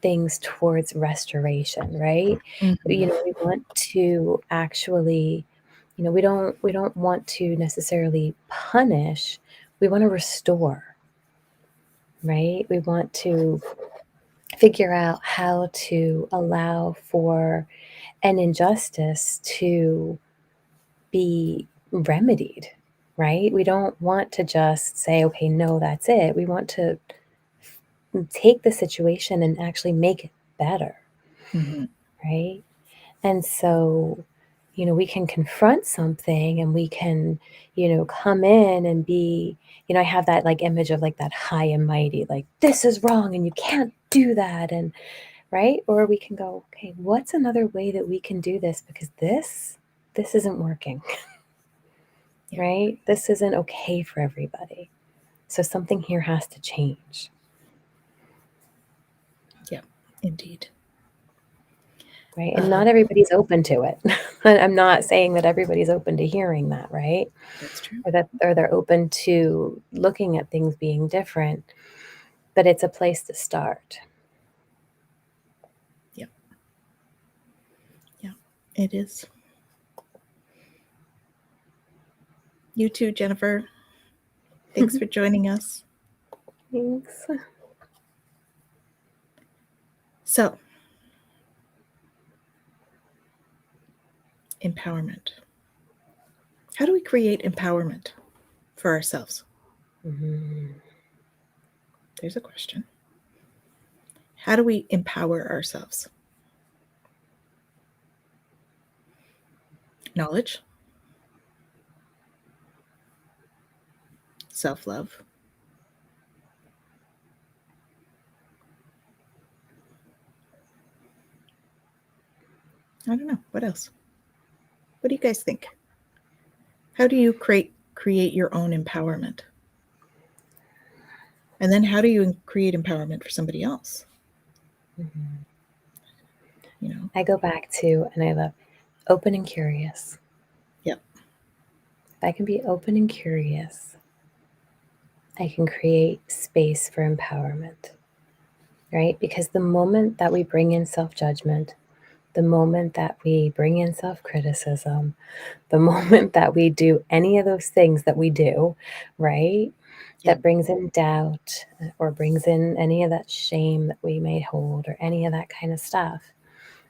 things towards restoration, right? We want to actually, we don't want to necessarily punish. We want to restore, right? We want to figure out how to allow for an injustice to be remedied, right? We don't want to just say, okay, no, that's it. We want to take the situation and actually make it better, right? And so, we can confront something, and we can, come in and be, I have that like image of like that high and mighty, like, this is wrong and you can't do that. And right. Or we can go, okay, what's another way that we can do this? Because this isn't working, right? This isn't okay for everybody. So something here has to change. Yeah, indeed. Right. And not everybody's open to it. I'm not saying that everybody's open to hearing that, right? That's true. Or they're open to looking at things being different, but it's a place to start. Yeah. Yeah, it is. You too, Jennifer. Thanks for joining us. Thanks. So, empowerment. How do we create empowerment for ourselves? There's a question. How do we empower ourselves? Knowledge, self-love, I don't know. What else? What do you guys think? How do you create your own empowerment? And then how do you create empowerment for somebody else? I go back to, and I love open and curious. Yep. If I can be open and curious, I can create space for empowerment, right? Because the moment that we bring in self-judgment, the moment that we bring in self-criticism, the moment that we do any of those things that we do, right? Yeah. That brings in doubt or brings in any of that shame that we may hold or any of that kind of stuff,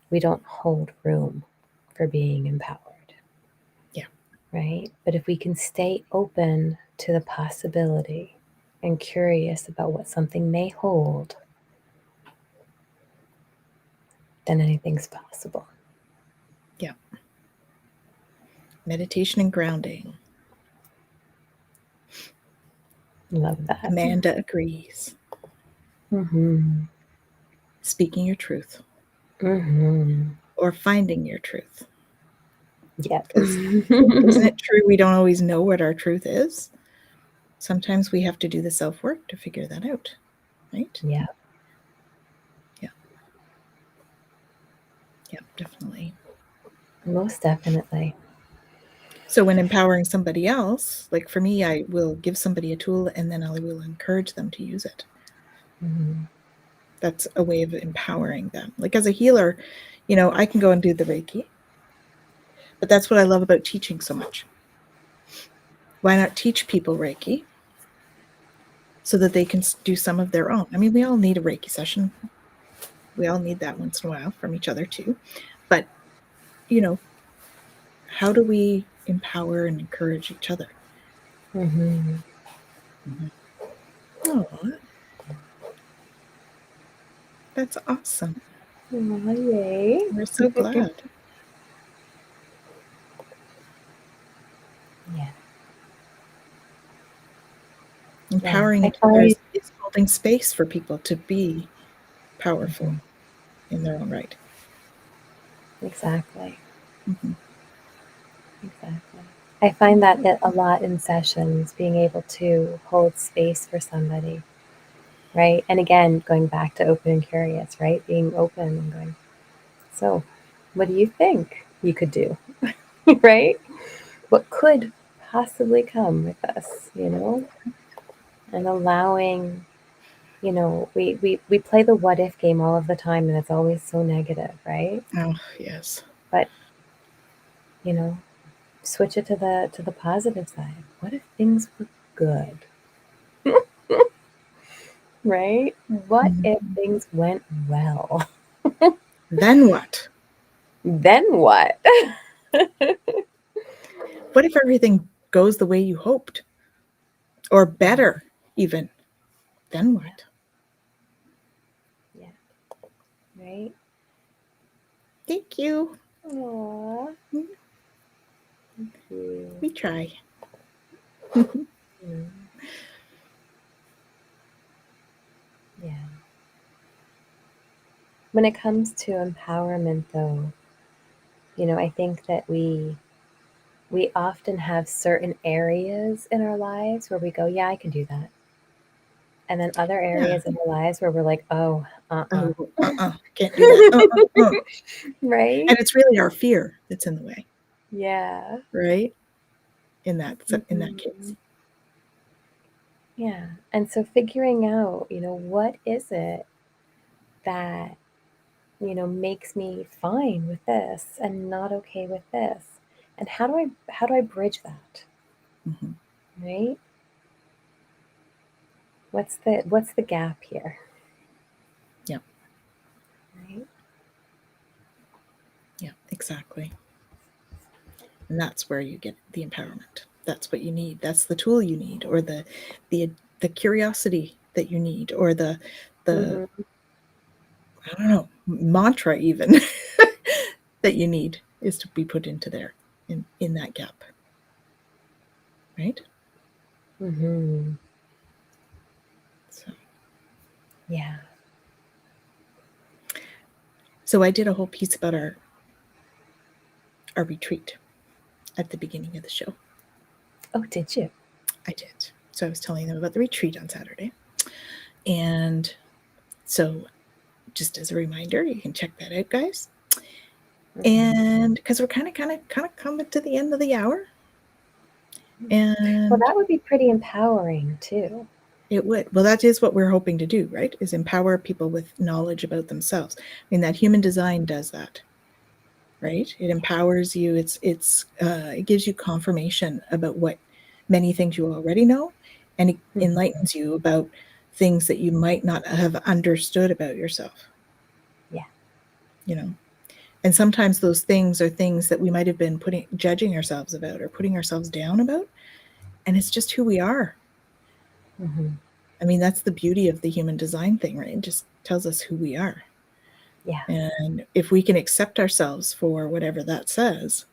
we don't hold room for being empowered. Yeah. Right? But if we can stay open to the possibility and curious about what something may hold, then anything's possible. Yeah. Meditation and grounding. Love that. Amanda agrees. Mm-hmm. Speaking your truth. Mm-hmm. Or finding your truth. Yeah. Isn't it true we don't always know what our truth is? Sometimes we have to do the self-work to figure that out, right? Yeah. Yeah. Yeah, definitely. Most definitely. So when empowering somebody else, like for me, I will give somebody a tool and then I will encourage them to use it. Mm-hmm. That's a way of empowering them. Like as a healer, you know, I can go and do the Reiki, but that's what I love about teaching so much. Why not teach people Reiki so that they can do some of their own? I mean, we all need a Reiki session. We all need that once in a while from each other too. But, you know, how do we empower and encourage each other? Mm-hmm. Oh, that's awesome. Oh, yay. We're so glad. Yeah. Empowering each other is holding space for people to be powerful in their own right. Exactly. Mm-hmm. Exactly. I find that a lot in sessions, being able to hold space for somebody, right? And again, going back to open and curious, right? Being open and going, so what do you think you could do, right? What could possibly come with us, you know? And allowing, you know, we play the what if game all of the time and it's always so negative, right? Oh, yes. But, you know, switch it to the positive side. What if things were good? Right? What if things went well? Then what? Then what? What if everything goes the way you hoped? Or better, even? Then what? Yeah. Right? Thank you. Aww. Thank you. We try. Yeah. When it comes to empowerment, though, you know, I think that we often have certain areas in our lives where we go, yeah, I can do that. And then other areas in our lives where we're like, oh, Oh, can't do that. Right? And it's really our fear that's in the way. Yeah. Right? In that case. Yeah. And so figuring out, you know, what is it that, you know, makes me fine with this and not okay with this? And how do I bridge that? Mm-hmm. Right? What's the gap here? Yeah. Right? Yeah, exactly. And that's where you get the empowerment. That's what you need. That's the tool you need, or the curiosity that you need, or the I don't know, mantra even that you need is to be put into there in that gap. Right? Mm-hmm. So Yeah. So I did a whole piece about our retreat at the beginning of the show. Oh, did you? I did. So I was telling them about the retreat on Saturday. And so just as a reminder, you can check that out, guys. And because we're kind of coming to the end of the hour. And well, that would be pretty empowering too. It would. Well, that is what we're hoping to do, right? Is empower people with knowledge about themselves. I mean, that human design does that. right? It empowers you. It gives you confirmation about what many things you already know, and it enlightens you about things that you might not have understood about yourself. Yeah. You know, and sometimes those things are things that we might have been judging ourselves about or putting ourselves down about, and it's just who we are. I mean, that's the beauty of the human design thing, right? It just tells us who we are. Yeah. And if we can accept ourselves for whatever that says,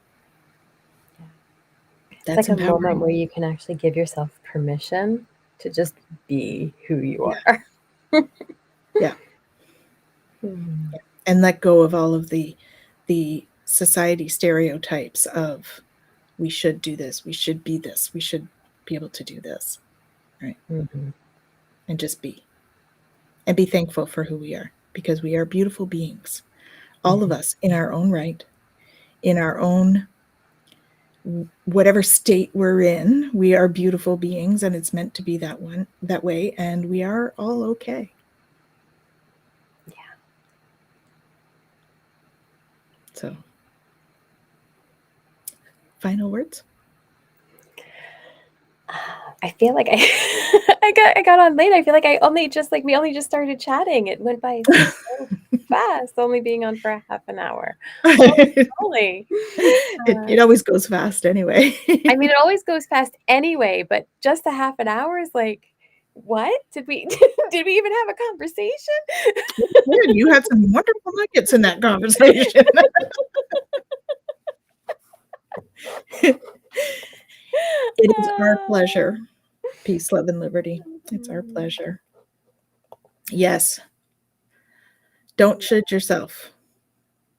that's it's like empowering. a moment where you can actually give yourself permission to just be who you are. Yeah. And let go of all of the society stereotypes of we should do this, we should be this, we should be able to do this, right? And just be. And be thankful for who we are, because we are beautiful beings. All of us in our own right, in our own whatever state we're in, we are beautiful beings, and it's meant to be that way, and we are all okay. Yeah. So, final words? I feel like I got on late. I feel like we only just started chatting. It went by so fast, only being on for a half an hour. Holy. It always goes fast anyway. I mean, it always goes fast anyway, but just a half an hour is like, what? Did we even have a conversation? You had some wonderful nuggets in that conversation. It is our pleasure. Peace, love, and liberty. It's our pleasure. Yes. Don't should yourself.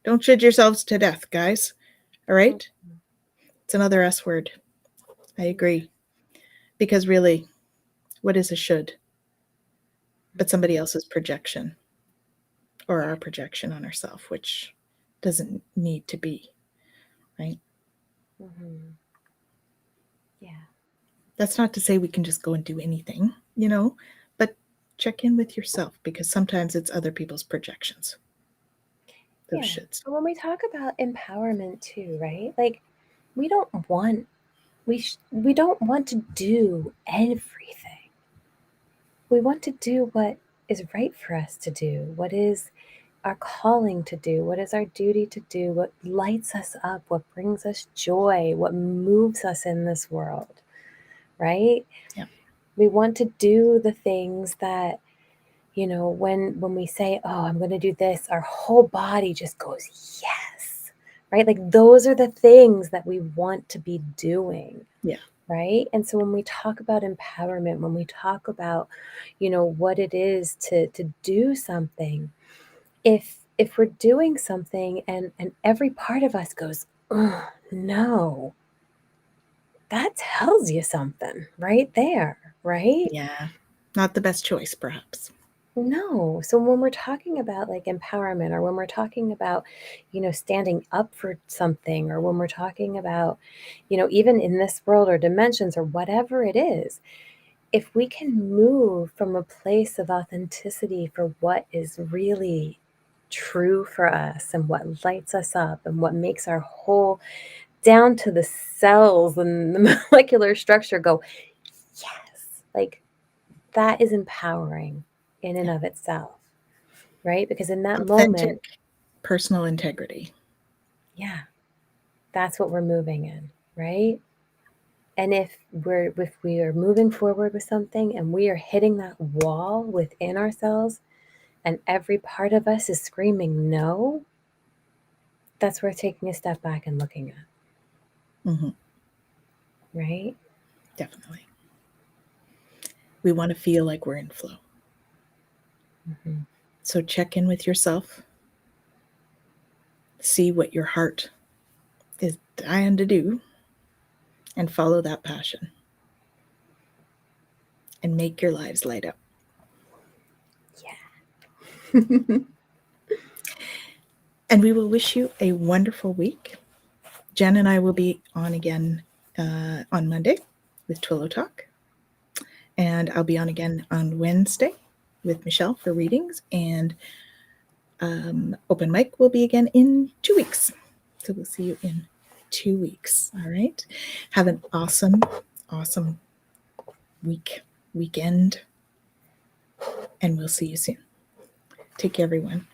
Don't should yourselves to death, guys. All right? It's another S word. I agree. Because really, what is a should? But somebody else's projection, or our projection on ourselves, which doesn't need to be, right? Yeah. That's not to say we can just go and do anything, but check in with yourself, because sometimes it's other people's projections. Those shoulds. But when we talk about empowerment too, right? Like, we don't want to do everything. We want to do what is right for us to do, what is our calling to do, what is our duty to do, what lights us up, what brings us joy, what moves us in this world, right? Yeah. We want to do the things that, when we say, oh, I'm going to do this, our whole body just goes, yes, right? Like, those are the things that we want to be doing. Yeah. Right. And so when we talk about empowerment, when we talk about, what it is to do something, if we're doing something and every part of us goes, oh, no, that tells you something right there, right? Yeah. Not the best choice, perhaps. No. So when we're talking about like empowerment, or when we're talking about, standing up for something, or when we're talking about, even in this world or dimensions or whatever it is, if we can move from a place of authenticity for what is really true for us and what lights us up and what makes our whole, down to the cells and the molecular structure, go, yes, like, that is empowering in and of itself, right? Because in that moment, personal integrity. Yeah, that's what we're moving in, right? And if we are moving forward with something and we are hitting that wall within ourselves, and every part of us is screaming no, that's worth taking a step back and looking at. Right? Definitely. We want to feel like we're in flow. So check in with yourself. See what your heart is dying to do, and follow that passion. And make your lives light up. Yeah. And we will wish you a wonderful week. Jen and I will be on again on Monday with Twillo Talk. And I'll be on again on Wednesday with Michelle for readings. And open mic will be again in 2 weeks. So we'll see you in 2 weeks. All right. Have an awesome, awesome weekend. And we'll see you soon. Take care, everyone.